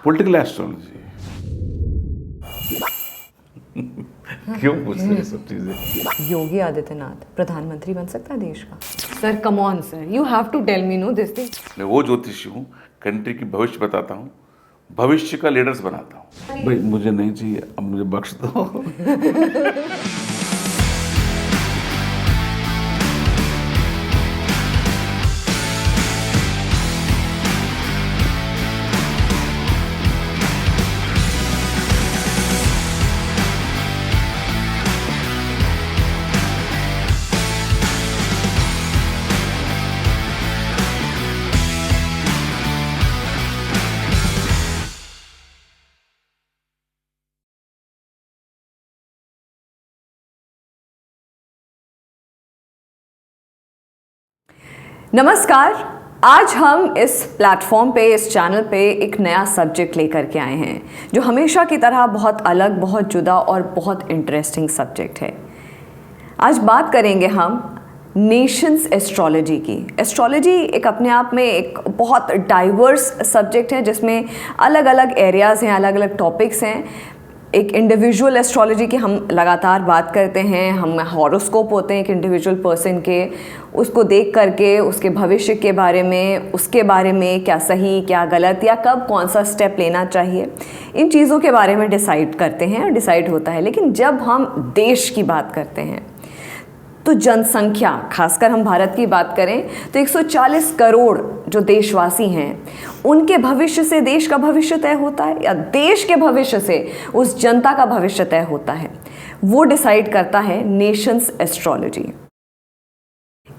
Political astrology. क्यों पूछ रहे हैं सब चीजें? योगी आदित्यनाथ प्रधानमंत्री बन सकता है देश का? Sir come on sir, you have to tell me no this thing. मैं वो ज्योतिषी हूँ, कंट्री की भविष्य बताता हूँ, भविष्य का लीडर्स बनाता हूँ। भाई मुझे नहीं चाहिए, अब मुझे बख्श दो। नमस्कार, आज हम इस प्लेटफॉर्म पे, इस चैनल पे एक नया सब्जेक्ट लेकर के आए हैं जो हमेशा की तरह बहुत अलग, बहुत जुदा और बहुत इंटरेस्टिंग सब्जेक्ट है। आज बात करेंगे हम नेशंस एस्ट्रोलॉजी की। एस्ट्रोलॉजी एक अपने आप में एक बहुत डाइवर्स सब्जेक्ट है जिसमें अलग अलग एरियाज़ हैं, अलग अलग टॉपिक्स हैं। एक इंडिविजुअल एस्ट्रोलॉजी की हम लगातार बात करते हैं, हम हॉरोस्कोप होते हैं एक इंडिविजुअल पर्सन के, उसको देख करके उसके भविष्य के बारे में, उसके बारे में क्या सही क्या गलत या कब कौन सा स्टेप लेना चाहिए, इन चीज़ों के बारे में डिसाइड करते हैं, डिसाइड होता है। लेकिन जब हम देश की बात करते हैं तो जनसंख्या, खासकर हम भारत की बात करें तो 140 करोड़ जो देशवासी हैं, उनके भविष्य से देश का भविष्य तय होता है या देश के भविष्य से उस जनता का भविष्य तय होता है। वो डिसाइड करता है नेशंस एस्ट्रोलॉजी।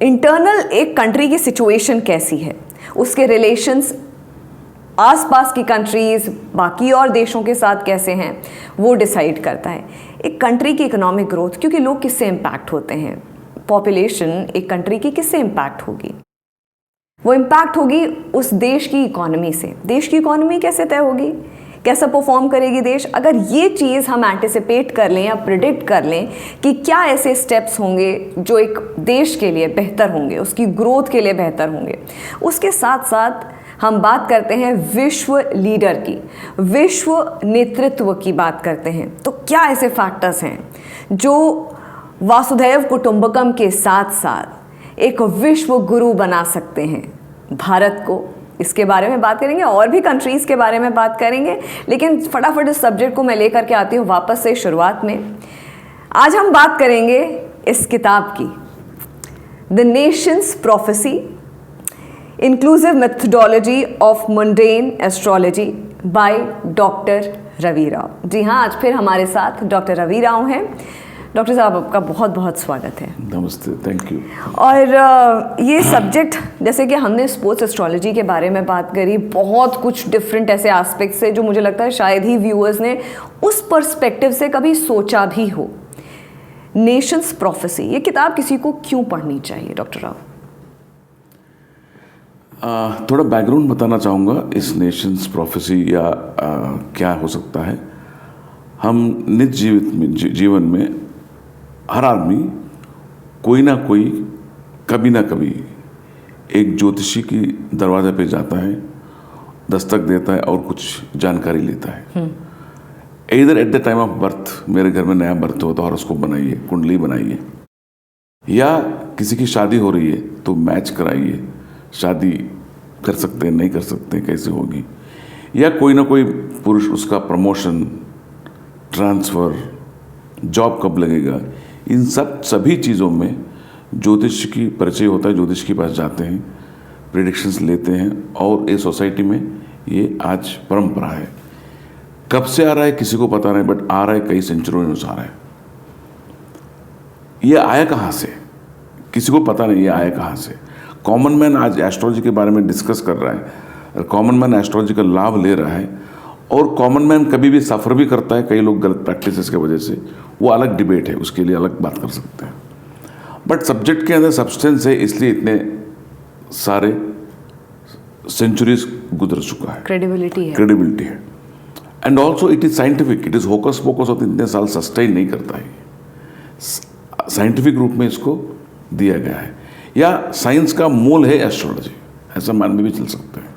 इंटरनल एक कंट्री की सिचुएशन कैसी है, उसके रिलेशंस आसपास की कंट्रीज, बाकी और देशों के साथ कैसे हैं, वो डिसाइड करता है। एक कंट्री की इकोनॉमिक ग्रोथ, क्योंकि लोग किससे इम्पैक्ट होते हैं, पॉपुलेशन एक कंट्री की किससे इम्पैक्ट होगी, वो इम्पैक्ट होगी उस देश की इकोनॉमी से। देश की इकोनॉमी कैसे तय होगी, कैसा परफॉर्म करेगी देश। अगर ये चीज़ हम एंटिसिपेट कर लें या प्रिडिक्ट कर लें कि क्या ऐसे स्टेप्स होंगे जो एक देश के लिए बेहतर होंगे, उसकी ग्रोथ के लिए बेहतर होंगे। उसके साथ साथ हम बात करते हैं विश्व लीडर की, विश्व नेतृत्व की बात करते हैं। तो क्या ऐसे फैक्टर्स हैं जो वासुधैव कुटुंबकम के साथ साथ एक विश्व गुरु बना सकते हैं भारत को। इसके बारे में बात करेंगे, और भी कंट्रीज़ के बारे में बात करेंगे। लेकिन फटाफट इस सब्जेक्ट को मैं लेकर के आती हूँ वापस से शुरुआत में। आज हम बात करेंगे इस किताब की, the nations prophecy, inclusive methodology of mundane astrology by doctor Ravi Rao. जी हाँ, आज फिर हमारे साथ डॉक्टर रवि राव हैं। डॉक्टर साहब, आपका बहुत बहुत स्वागत है। नमस्ते, थैंक यू। और ये सब्जेक्ट, जैसे कि हमने स्पोर्ट्स एस्ट्रोलॉजी के बारे में बात करी, बहुत कुछ डिफरेंट ऐसे एस्पेक्ट्स है जो मुझे लगता है शायद ही व्यूअर्स ने उस पर्सपेक्टिव से कभी सोचा भी हो। नेशंस प्रोफेसी, ये किताब किसी को क्यों पढ़नी चाहिए डॉक्टर राव? थोड़ा बैकग्राउंड बताना चाहूँगा इस नेशंस प्रोफेसी या क्या हो सकता है। हम निज जीवन में हर आदमी कोई ना कोई, कभी ना कभी एक ज्योतिषी की दरवाजे पे जाता है, दस्तक देता है और कुछ जानकारी लेता है। इधर at the time of birth, मेरे घर में नया बर्थ हो तो हॉरोस्कोप बनाइए, कुंडली बनाइए, या किसी की शादी हो रही है तो मैच कराइए, शादी कर सकते हैं नहीं कर सकते हैं, कैसे होगी, या कोई ना कोई पुरुष, उसका प्रमोशन, ट्रांसफ़र, जॉब कब लगेगा, इन सभी चीज़ों में ज्योतिष की परिचय होता है। ज्योतिष के पास जाते हैं, प्रेडिक्शंस लेते हैं, और ये सोसाइटी में ये आज परंपरा है। कब से आ रहा है किसी को पता नहीं, बट आ रहा है कई सेंचुरियों से आ रहा है। ये आया कहाँ से किसी को पता नहीं, ये आया कहाँ से। कॉमन मैन आज एस्ट्रोलॉजी के बारे में डिस्कस कर रहा है, कॉमन मैन एस्ट्रोलॉजी का लाभ ले रहा है, और कॉमन मैन कभी भी सफ़र भी करता है कई लोग गलत प्रैक्टिसेस के वजह से। वो अलग डिबेट है, उसके लिए अलग बात कर सकते हैं। बट सब्जेक्ट के अंदर सब्सटेंस है, इसलिए इतने सारे सेंचुरीज गुजर चुका है, क्रेडिबिलिटी है। And also it is scientific, it is hocus focus, और इतने साल सस्टेन नहीं करता है। साइंटिफिक रूप में इसको दिया गया है, या साइंस का मूल है एस्ट्रोलॉजी, ऐसा मान में भी चल सकते हैं।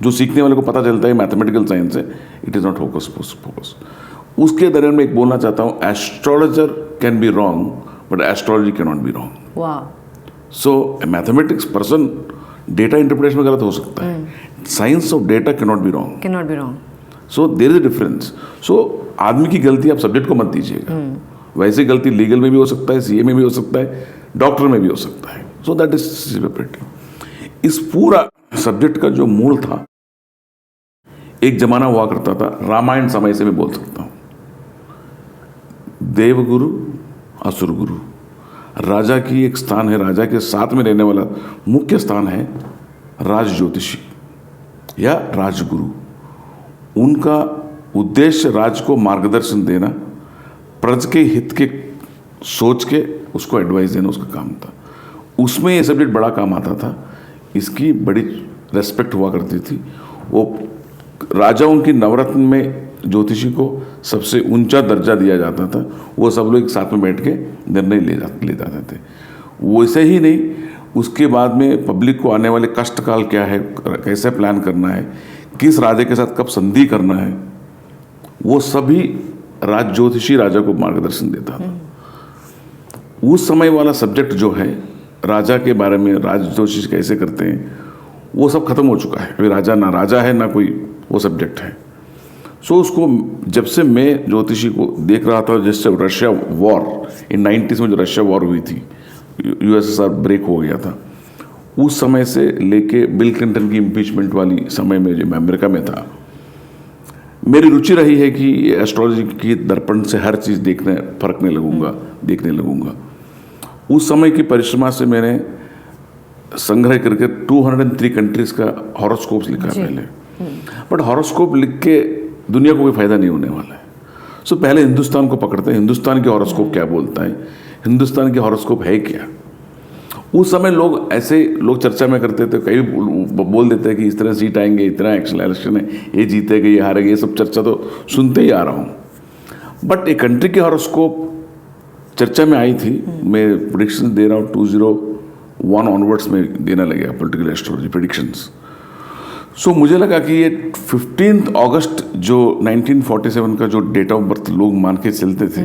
जो सीखने वाले को पता चलता है मैथमेटिकल साइंस है, it is not hocus pocus. उसके दरमियान मैं एक बोलना चाहता हूँ, astrologer can be wrong but astrology can not be wrong. वाह। So mathematics person data interpretation में गलत हो सकता है, science of data can not be wrong. Can not be wrong. So there is a difference. So आदमी की गलती आप सब्जेक्ट को मत दीजिएगा, वैसे गलती लीगल में भी हो सकता है, सीए में भी हो सकता है, डॉक्टर में भी हो सकता है। So that is separate. इस पूरा सब्जेक्ट का जो मूल था, एक जमाना हुआ करता था, रामायण समय से मैं बोल सकता हूँ, देवगुरु असुर गुरु। राजा की एक स्थान है, राजा के साथ में रहने वाला मुख्य स्थान है राज ज्योतिषी या राजगुरु। उनका उद्देश्य राज को मार्गदर्शन देना, प्रज के हित के सोच के उसको एडवाइस देना उसका काम था। उसमें ये सब्जेक्ट बड़ा काम आता था, इसकी बड़ी रेस्पेक्ट हुआ करती थी। वो राजाओं की नवरत्न में ज्योतिषी को सबसे ऊंचा दर्जा दिया जाता था। वो सब लोग एक साथ में बैठ के निर्णय ले जाते थे। वैसे ही नहीं, उसके बाद में पब्लिक को आने वाले कष्ट काल क्या है, कैसे प्लान करना है, किस राजा के साथ कब संधि करना है, वो सभी राज ज्योतिषी राजा को मार्गदर्शन देता था। उस समय वाला सब्जेक्ट जो है राजा के बारे में, राज ज्योतिषी कैसे करते हैं, वो सब खत्म हो चुका है। अभी राजा ना राजा है ना कोई वो सब्जेक्ट है। सो उसको जब से मैं ज्योतिषी को देख रहा था, जिससे रशिया वॉर इन 90s में जो रशिया वॉर हुई थी, यूएसएसआर ब्रेक हो गया था, उस समय से लेके बिल क्लिंटन की इम्पीचमेंट वाली समय में जब मैं अमेरिका में था, मेरी रुचि रही है कि एस्ट्रोलॉजी की दर्पण से हर चीज़ देखने लगूंगा। उस समय की परिश्रमा से मैंने संग्रह करके 203 कंट्रीज का हॉरोस्कोप्स लिखा पहले। बट हॉरोस्कोप लिख के दुनिया को कोई फायदा नहीं होने वाला है। सो पहले हिंदुस्तान को पकड़ते हैं, हिंदुस्तान की हॉरोस्कोप क्या बोलता है, हिंदुस्तान की हॉरोस्कोप है क्या। उस समय लोग चर्चा में करते थे, कई बोल देते हैं कि इस तरह सीट आएंगे, इतना इलेक्शन है, ये जीतेगा, ये हारेगा, ये सब चर्चा तो सुनते ही आ रहा हूँ। बट एक कंट्री की हॉरोस्कोप चर्चा में आई थी, मैं प्रेडिक्शन दे रहा हूँ 2001 ऑनवर्ड्स में देने लगे पॉलिटिकल एस्ट्रोलॉजी प्रेडिक्शंस। सो मुझे लगा कि ये 15 अगस्त जो 1947 का जो डेट ऑफ बर्थ लोग मान के चलते थे,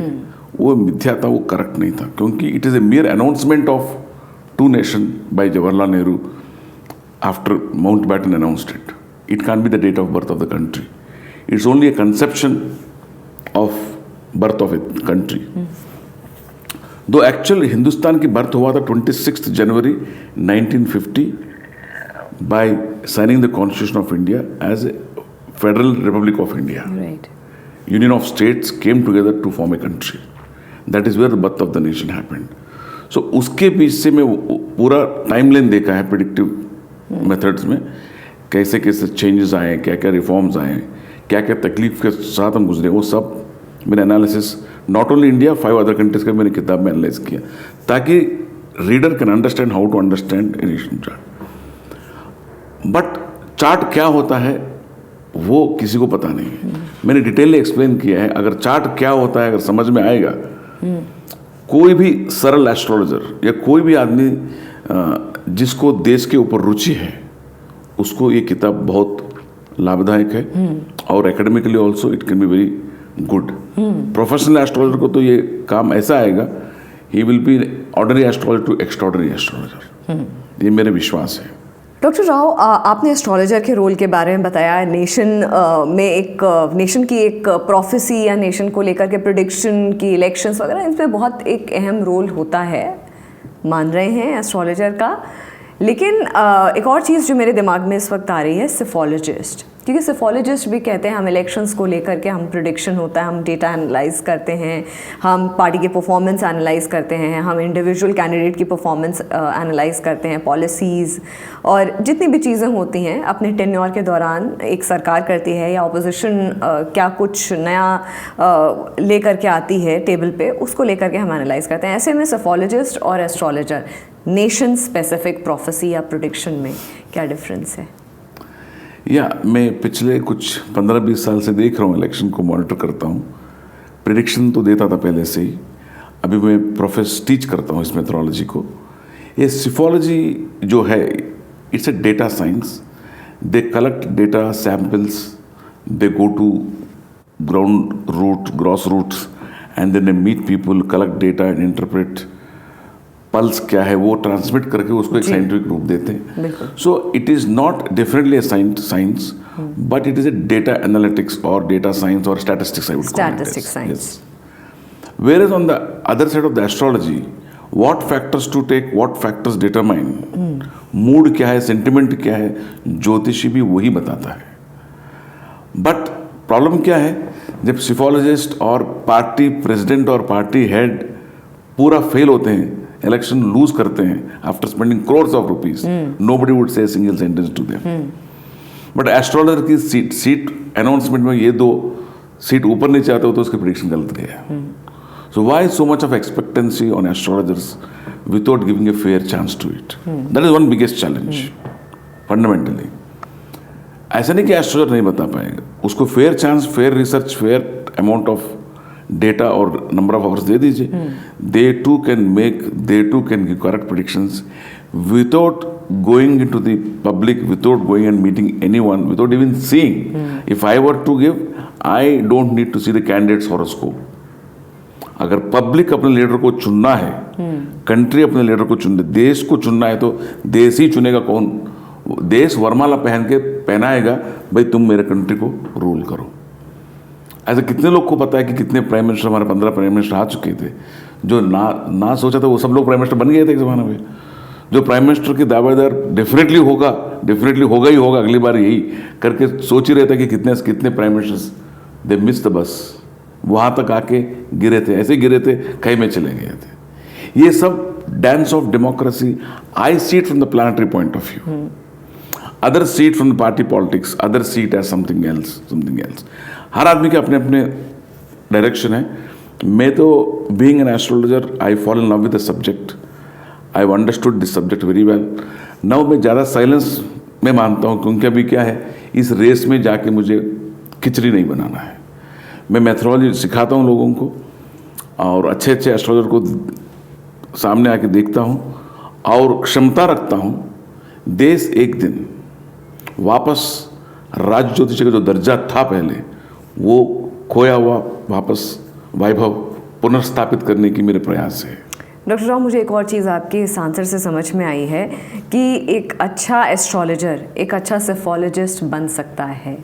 वो मिथ्या था, वो करेक्ट नहीं था, क्योंकि it is a mere announcement of to nation by Jawaharlal Nehru after Mountbatten announced it. It can't be the date of birth of the country. It's only a conception of birth of a country. दो actual Hindustan की birth हुआ था 26 जनवरी 1950 by signing the Constitution of India as a Federal Republic of India. Right. Union of states came together to form a country. That is where the birth of the nation happened. So उसके बीच से मैं पूरा timeline देखा है predictive methods में, कैसे कैसे changes आए, क्या क्या रिफॉर्म्स आए, क्या क्या तकलीफ के साथ हम गुजरे, वो सब मैंने analysis not only India 5 other countries का मैंने किताब में एनालाइज किया, ताकि reader can understand how to understand edition chart. But chart क्या होता है वो किसी को पता नहीं है. मैंने डिटेल एक्सप्लेन किया है. अगर चार्ट क्या होता है अगर समझ में आएगा, कोई भी सरल एस्ट्रोलॉजर या कोई भी आदमी जिसको देश के ऊपर रुचि है, उसको ये किताब बहुत लाभदायक है. और academically also it can be very good. Professional astrologer को तो ये काम ऐसा आएगा, he will be ordinary astrologer to extraordinary astrologer. ये मेरा विश्वास है. डॉक्टर राव, आपने एस्ट्रोलॉजर के रोल के बारे में बताया. नेशन की एक प्रोफेसी या नेशन को लेकर के प्रेडिक्शन की, इलेक्शंस वगैरह, इन पर बहुत एक अहम रोल होता है, मान रहे हैं एस्ट्रोलॉजर का. लेकिन एक और चीज़ जो मेरे दिमाग में इस वक्त आ रही है, सिफोलॉजिस्ट. क्योंकि सिफोलॉजिस्ट भी कहते हैं हम इलेक्शंस को लेकर के, हम प्रेडिक्शन होता है, हम डेटा एनालाइज करते हैं, हम पार्टी के परफॉर्मेंस एनालाइज करते हैं, हम इंडिविजुअल कैंडिडेट की परफॉर्मेंस एनालाइज करते हैं, पॉलिसीज़ और जितनी भी चीज़ें होती हैं अपने टेन्योर के दौरान एक सरकार करती है या ऑपोजिशन क्या कुछ नया लेकर के आती है टेबल पे, उसको लेकर के हम एनालाइज करते हैं. ऐसे में सिफोलॉजिस्ट और एस्ट्रोलॉजर नेशन स्पेसिफिक प्रोफेसी या प्रेडिक्शन में क्या डिफरेंस है? मैं पिछले कुछ 15-20 साल से देख रहा हूँ, इलेक्शन को मॉनिटर करता हूँ. प्रेडिक्शन तो देता था पहले से ही. अभी मैं टीच करता हूँ इस मेथोडोलॉजी को. ये सिफोलॉजी जो है, it's a data science. They collect data samples, they go to grassroots, and then they meet people, collect data and interpret. Pulse क्या है वो ट्रांसमिट करके उसको एक साइंटिफिक रूप देते हैं. So it is not differently science, but it is a data analytics और डेटा साइंस और statistics. I would call it science. Whereas on the other side of the astrology, what factors to take, what factors determine, mood क्या है, sentiment क्या है, ज्योतिषी भी वही बताता है. बट प्रॉब्लम क्या है, जब सिफोलॉजिस्ट और पार्टी प्रेसिडेंट और पार्टी हेड पूरा फेल होते हैं, इलेक्शन लूज करते हैं after spending crores of rupees, nobody would say a single sentence to them. But astrologer की सीट अनाउंसमेंट में ये 2 सीट ऊपर नीचे आते हो तो उसकी प्रेडिक्शन गलत गया. So why so much of expectancy on astrologers without giving a fair chance to it? That is one biggest challenge, fundamentally. ऐसा नहीं कि एस्ट्रोलॉजर नहीं बता पाएगा, उसको fair chance, fair research, fair amount of data और नंबर ऑफ आवर्स दे दीजिए. They too can give correct predictions without going into the public, without going and meeting anyone, without even seeing. If I were to give, I don't need to see the candidate's horoscope. अगर public अपने leader को चुनना है, country अपने leader को चुन, देश को चुनना है, तो देश ही चुनेगा. कौन? देश वरमाला पहनाएगा, भाई तुम मेरे कंट्री को रूल करो. ऐसे कितने लोग को पता है कि कितने प्राइम मिनिस्टर, हमारे 15 प्राइम मिनिस्टर आ चुके थे, जो ना सोचा था वो सब लोग प्राइम मिनिस्टर बन गए थे एक जमाने में. जो प्राइम मिनिस्टर की दावेदार डेफिनेटली होगा ही होगा, अगली बार यही करके सोच ही रहता है कि कितने prime ministers they miss the bus, वहाँ तक आके गिरे थे, ऐसे गिरे थे, कहीं में चले गए थे. ये सब dance of democracy, I see it from the planetary point of view. Other see it from the party politics, other see it as something else. हर आदमी के अपने अपने डायरेक्शन है. मैं तो being an astrologer, I fall in love with the subject. I have understood this subject very well. Now मैं ज़्यादा साइलेंस में मानता हूँ, क्योंकि अभी क्या है, इस रेस में जाके मुझे खिचड़ी नहीं बनाना है. मैं मैथरोलॉजी सिखाता हूँ लोगों को, और अच्छे एस्ट्रोलॉजर को सामने आके देखता हूँ, और क्षमता रखता हूँ देश एक दिन वापस राज ज्योतिष का जो दर्जा था पहले, वो खोया हुआ वापस वैभव पुनर्स्थापित करने की मेरे प्रयास है. डॉक्टर राव, मुझे एक और चीज़ आपके इस आंसर से समझ में आई है कि एक अच्छा एस्ट्रोलॉजर, एक अच्छा सेफोलॉजिस्ट बन सकता है,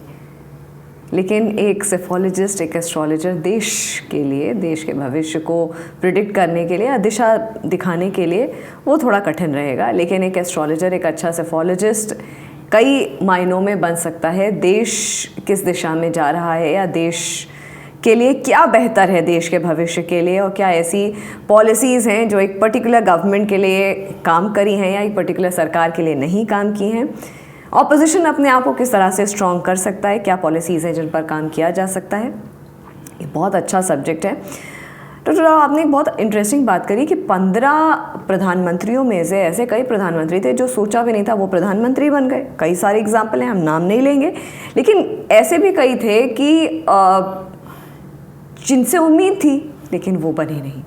लेकिन एक सेफोलॉजिस्ट, एक एस्ट्रोलॉजर देश के लिए, देश के भविष्य को प्रिडिक्ट करने के लिए या दिशा दिखाने के लिए वो थोड़ा कठिन रहेगा. लेकिन एक एस्ट्रोलॉजर, एक अच्छा सेफोलॉजिस्ट कई मायनों में बन सकता है. देश किस दिशा में जा रहा है, या देश के लिए क्या बेहतर है, देश के भविष्य के लिए, और क्या ऐसी पॉलिसीज़ हैं जो एक पर्टिकुलर गवर्नमेंट के लिए काम करी हैं या एक पर्टिकुलर सरकार के लिए नहीं काम की हैं. ऑपोजिशन अपने आप को किस तरह से स्ट्रॉन्ग कर सकता है, क्या पॉलिसीज़ हैं जिन पर काम किया जा सकता है. ये बहुत अच्छा सब्जेक्ट है. डॉक्टर राव, आपने एक बहुत इंटरेस्टिंग बात करी कि 15 प्रधानमंत्रियों में से ऐसे कई प्रधानमंत्री थे जो सोचा भी नहीं था वो प्रधानमंत्री बन गए. कई सारे एग्जाम्पल हैं, हम नाम नहीं लेंगे, लेकिन ऐसे भी कई थे कि जिनसे उम्मीद थी लेकिन वो बने नहीं.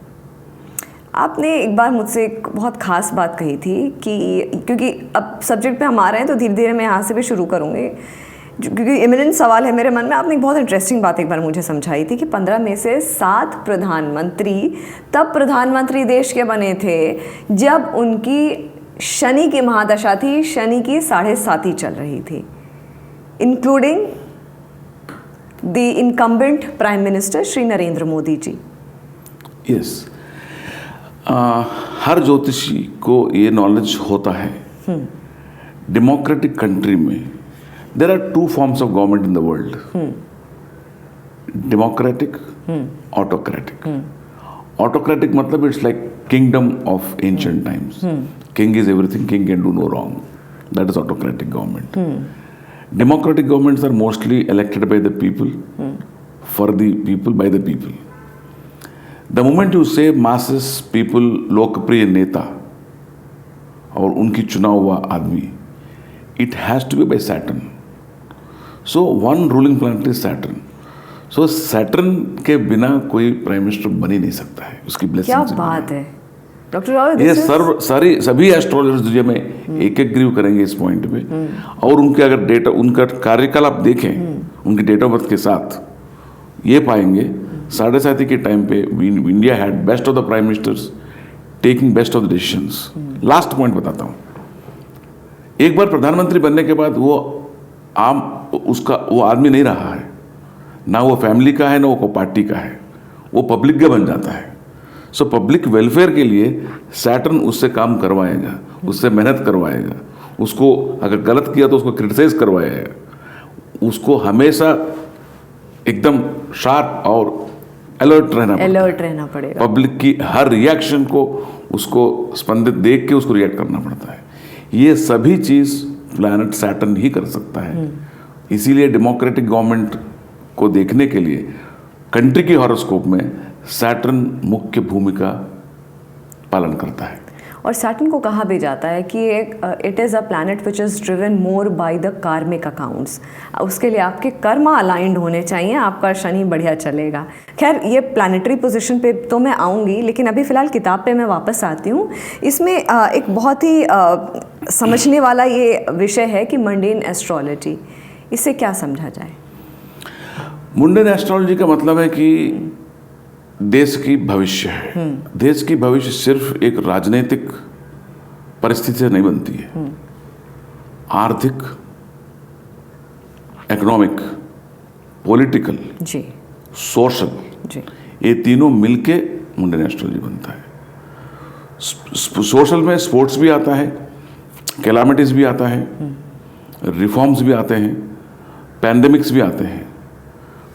आपने एक बार मुझसे एक बहुत ख़ास बात कही थी कि, क्योंकि अब सब्जेक्ट पे हम आ रहे हैं तो धीरे धीरे मैं यहाँ से भी शुरू करूँगी, क्योंकि इमिनेंट सवाल है मेरे मन में. आपने एक बहुत इंटरेस्टिंग बात एक बार मुझे समझाई थी कि 15 में से 7 प्रधानमंत्री तब प्रधानमंत्री देश के बने थे जब उनकी शनि की महादशा थी, शनि की 7.5 चल रही थी, including the incumbent prime minister Shri Narendra Modi ji. Yes, हर ज्योतिषी को ये नॉलेज होता है. डेमोक्रेटिक कंट्री में there are 2 forms of government in the world, democratic, autocratic. Autocratic matlab it's like kingdom of ancient times. King is everything, king can do no wrong. That is autocratic government. Democratic governments are mostly elected by the people, for the people, by the people. The moment you say masses, people, लोकप्रिय नेता और उनकी चुना हुआ आदमी, it has to be by Saturn. So one ruling planet is Saturn. So Saturn के बिना कोई प्राइम मिनिस्टर बन ही नहीं सकता है, उसकी ब्लेसिंग. क्या बात है. डॉक्टर राव, ये सभी एस्ट्रोलॉजर्स दुनिया में एक एग्री करेंगे इस पॉइंट पे, और उनके अगर डेटा, उनका कार्यकाल आप देखें उनकी डेट ऑफ बर्थ के साथ, ये पाएंगे 7.5 के टाइम पे India had best of the prime ministers taking best of the decisions. Last point बताता हूँ, एक बार प्रधानमंत्री बनने के बाद वो आदमी नहीं रहा है, ना वो फैमिली का है ना वो पार्टी का है, वो पब्लिक का बन जाता है। सो पब्लिक वेलफेयर के लिए सैटर्न उससे काम करवाएगा, उससे मेहनत करवाएगा, उसको अगर गलत किया तो उसको क्रिटिसाइज करवाएगा, उसको हमेशा एकदम शार्प और अलर्ट रहना पड़ेगा। पब्लिक की हर रिएक्शन को उसको स्पंदित देख के उसको रिएक्ट करना पड़ता है। ये सभी चीज़ प्लैनेट सैटर्न ही कर सकता है। इसीलिए डेमोक्रेटिक गवर्नमेंट को देखने के लिए कंट्री की हॉरोस्कोप में सैटर्न मुख्य भूमिका पालन करता है। और सैटर्न को कहा भी जाता है कि it is a planet which is driven more by the कार्मिक अकाउंट्स। उसके लिए आपके कर्म अलाइंड होने चाहिए, आपका शनि बढ़िया चलेगा। खैर, ये प्लैनेटरी पोजीशन पे तो मैं आऊँगी, लेकिन अभी फ़िलहाल किताब पे मैं वापस आती हूँ। इसमें एक बहुत ही समझने वाला ये विषय है कि मंडेन एस्ट्रोलॉजी, इससे क्या समझा जाए? मुंडेन एस्ट्रोलॉजी का मतलब है कि देश की भविष्य है। देश की भविष्य सिर्फ एक राजनीतिक परिस्थिति से नहीं बनती है, आर्थिक, इकोनॉमिक, पॉलिटिकल, जी, सोशल, जी, ये तीनों मिलके मुंडेन एस्ट्रोलॉजी बनता है। सोशल में स्पोर्ट्स भी आता है, कैलामिटीज भी आता है, रिफॉर्म्स भी आते हैं, पैंडेमिक्स भी आते हैं।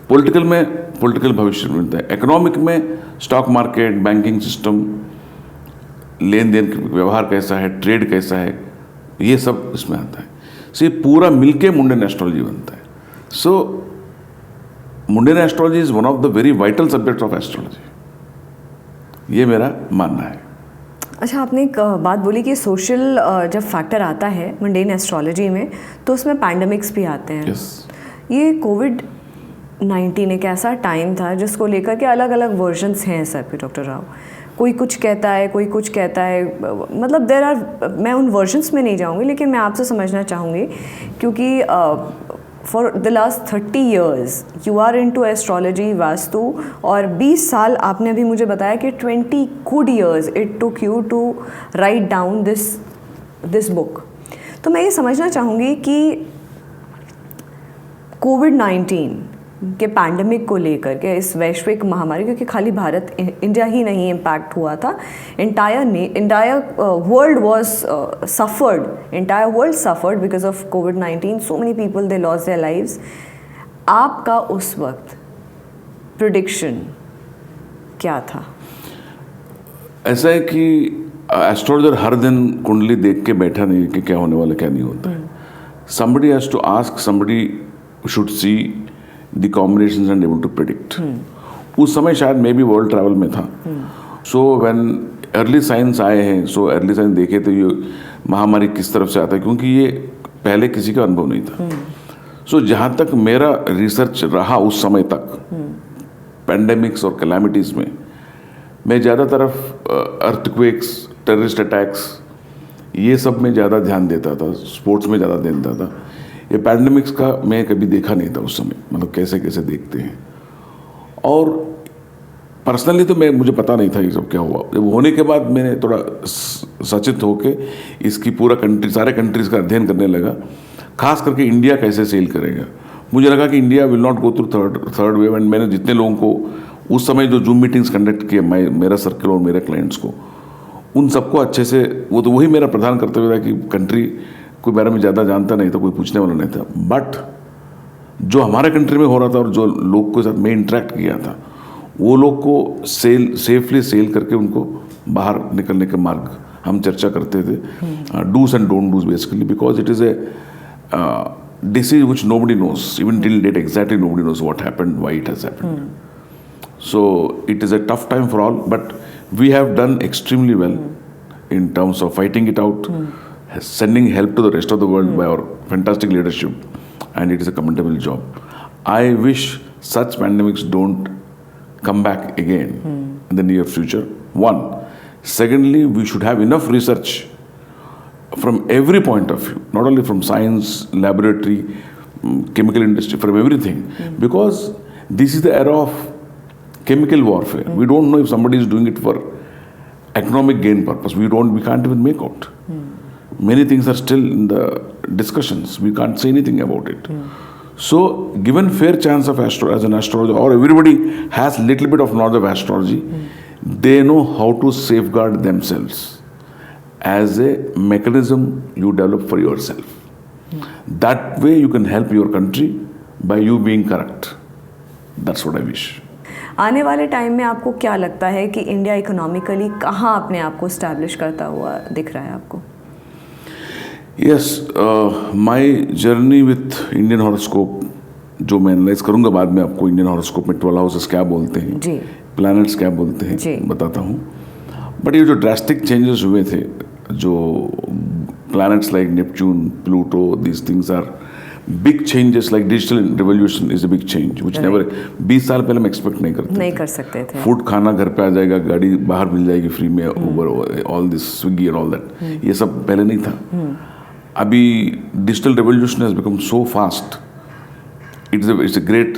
पॉलिटिकल में पॉलिटिकल भविष्य मिलता है। इकोनॉमिक में स्टॉक मार्केट, बैंकिंग सिस्टम, लेन देन व्यवहार कैसा है, ट्रेड कैसा है, ये सब इसमें आता है। सो ये पूरा मिलके मुंडेन एस्ट्रोलॉजी बनता है। So mundane astrology is one of the very vital subject of astrology, ये मेरा मानना है। अच्छा, आपने एक बात बोली कि सोशल जब फैक्टर आता है मुंडेन एस्ट्रोलॉजी में, तो उसमें पैंडेमिक्स भी आते हैं। yes. ये कोविड-19 एक ऐसा टाइम था जिसको लेकर के अलग अलग वर्जन्स हैं सब, डॉक्टर राव। कोई कुछ कहता है, कोई कुछ कहता है, मतलब देयर आर, मैं उन वर्जन्स में नहीं जाऊंगी, लेकिन मैं आपसे समझना चाहूँगी क्योंकि for the last 30 years you are into astrology, vastu, और 20 साल आपने अभी मुझे बताया कि 20 good years it took you to write down this book. तो मैं ये समझना चाहूँगी कि कोविड-19 के पैंडमिक को लेकर के, इस वैश्विक महामारी, क्योंकि खाली भारत, इंडिया ही नहीं इम्पैक्ट हुआ था, entire world was suffered, entire world suffered because of COVID-19. So many people, they lost their lives. आपका उस वक्त प्रेडिक्शन क्या था? ऐसा है कि एस्ट्रोलॉजर हर दिन कुंडली देख के बैठा नहीं कि क्या होने वाला क्या नहीं होता है। Somebody has to ask, somebody should see the combinations and able to predict. उस समय शायद मे बी वर्ल्ड ट्रैवल में था। सो व्हेन अर्ली साइंस आए हैं, सो अर्ली साइंस देखे तो ये महामारी किस तरफ से आता है, क्योंकि ये पहले किसी का अनुभव नहीं था। सो जहाँ तक मेरा रिसर्च रहा उस समय तक पैंडेमिक्स और कैलामिटीज़ में, मैं ज़्यादा तरफ अर्थक्वेक्स, टेररिस्ट अटैक्स, ये सब में ज़्यादा ध्यान देता था, स्पोर्ट्स में ज़्यादा ध्यान देता था। ये पैंडेमिक्स का मैं कभी देखा नहीं था उस समय, मतलब कैसे कैसे देखते हैं। और पर्सनली तो मुझे पता नहीं था ये सब क्या हुआ। जब होने के बाद मैंने थोड़ा सचेत होके इसकी पूरा सारे कंट्रीज़ का अध्ययन करने लगा, खास करके इंडिया कैसे सेल करेगा। मुझे लगा कि India will not go through third wave. And मैंने जितने लोगों को उस समय जो जूम मीटिंग्स कंडक्ट किए, मेरा सर्कल और मेरे क्लाइंट्स को, उन सबको अच्छे से, वो तो वही मेरा प्रधान कर्तव्य था कि कंट्री कोई बारे में ज़्यादा जानता नहीं था, कोई पूछने वाला नहीं था, बट जो हमारे कंट्री में हो रहा था और जो लोग के साथ मैं इंटरेक्ट किया था, वो लोग को सेफली सेल करके उनको बाहर निकलने के मार्ग हम चर्चा करते थे। Dos and don't dos basically, because it is a disease which nobody knows, even till date exactly nobody knows what happened, why it has happened. So it is a tough time for all, but we have done extremely well in terms of fighting it out, sending help to the rest of the world by our fantastic leadership, and it is a commendable job. I wish such pandemics don't come back again in the near future. One, Secondly, we should have enough research from every point of view, not only from science, laboratory, chemical industry, from everything. Because this is the era of chemical warfare. We don't know if somebody is doing it for economic gain purpose. We can't even make out. Many things are still in the discussions. We can't say anything about it. So, given fair chance of as an astrologer, or everybody has little bit of knowledge of astrology, they know how to safeguard themselves as a mechanism you develop for yourself. That way you can help your country by you being correct. That's what I wish. आने वाले time में आपको क्या लगता है कि India economically कहाँ अपने आप को स्टैब्लिश करता हुआ दिख रहा है आपको? Yes, my journey with Indian horoscope, जो मैं एनालाइज करूंगा बाद में आपको, इंडियन हॉरोस्कोप में 12 हाउसेस क्या बोलते हैं, जी, प्लैनेट्स क्या बोलते हैं, जी, बताता हूँ. बट ये जो ड्रास्टिक चेंजेस हुए थे, जो planets like Neptune, Pluto, these things are big changes. Like digital revolution is a big change which never 20 साल पहले हम एक्सपेक्ट नहीं कर सकते थे. फूड खाना घर पे आ जाएगा, गाड़ी बाहर मिल जाएगी फ्री में, Uber, all this Swiggy and all that, ये सब पहले नहीं था. अभी digital revolution has become so fast. It's a great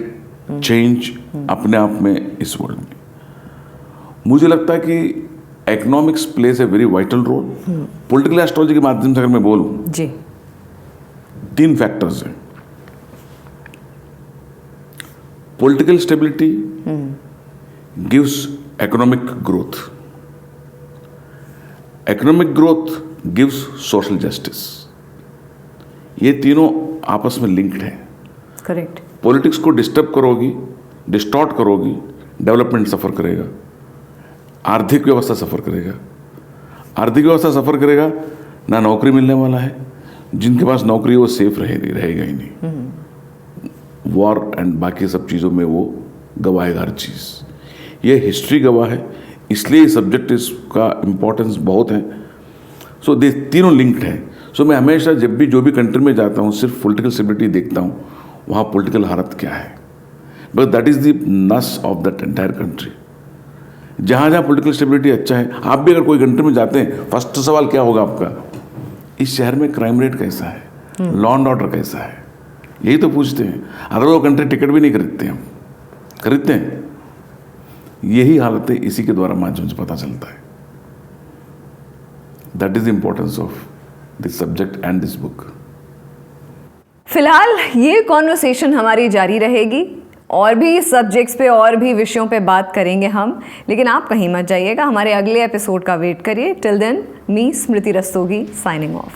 change अपने आप में इस वर्ल्ड में. मुझे लगता है कि economics plays a very vital role. Political astrology के माध्यम से अगर मैं बोलूं जी, 3 फैक्टर्स हैं. Political stability gives economic growth. Economic growth gives social justice. ये तीनों आपस में लिंक्ड हैं. करेक्ट. पॉलिटिक्स को डिस्टर्ब करोगी, डिस्टॉर्ट करोगी, डेवलपमेंट सफर करेगा, आर्थिक व्यवस्था सफर करेगा. आर्थिक व्यवस्था सफर करेगा, ना नौकरी मिलने वाला है. जिनके पास नौकरी है वो सेफ रहेगा ही नहीं. वॉर एंड बाकी सब चीज़ों में वो गवाएगा हर चीज़. ये हिस्ट्री गवाह है, इसलिए सब्जेक्ट इसका इम्पोर्टेंस बहुत है. सो दे तीनों लिंक्ड है. सो मैं हमेशा जब भी जो भी कंट्री में जाता हूँ सिर्फ पॉलिटिकल स्टेबिलिटी देखता हूँ, वहाँ पॉलिटिकल हालत क्या है. बट दैट इज़ द नस ऑफ दैट एंटायर कंट्री. जहाँ जहाँ पॉलिटिकल स्टेबिलिटी अच्छा है, आप भी अगर कोई कंट्री में जाते हैं, फर्स्ट सवाल क्या होगा आपका, इस शहर में क्राइम रेट कैसा है, लॉ एंड ऑर्डर कैसा है, यही तो पूछते हैं. अगर वो कंट्री टिकट भी नहीं खरीदते हैं, खरीदते हैं. यही हालत है, इसी के द्वारा माध्यम से पता चलता है. That is the importance of this subject and this book. फिलहाल ये कॉन्वर्सेशन हमारी जारी रहेगी, और भी सब्जेक्ट्स पे और भी विषयों पे बात करेंगे हम, लेकिन आप कहीं मत जाइएगा. हमारे अगले एपिसोड का वेट करिए. टिल देन, मी स्मृति रस्तोगी साइनिंग ऑफ.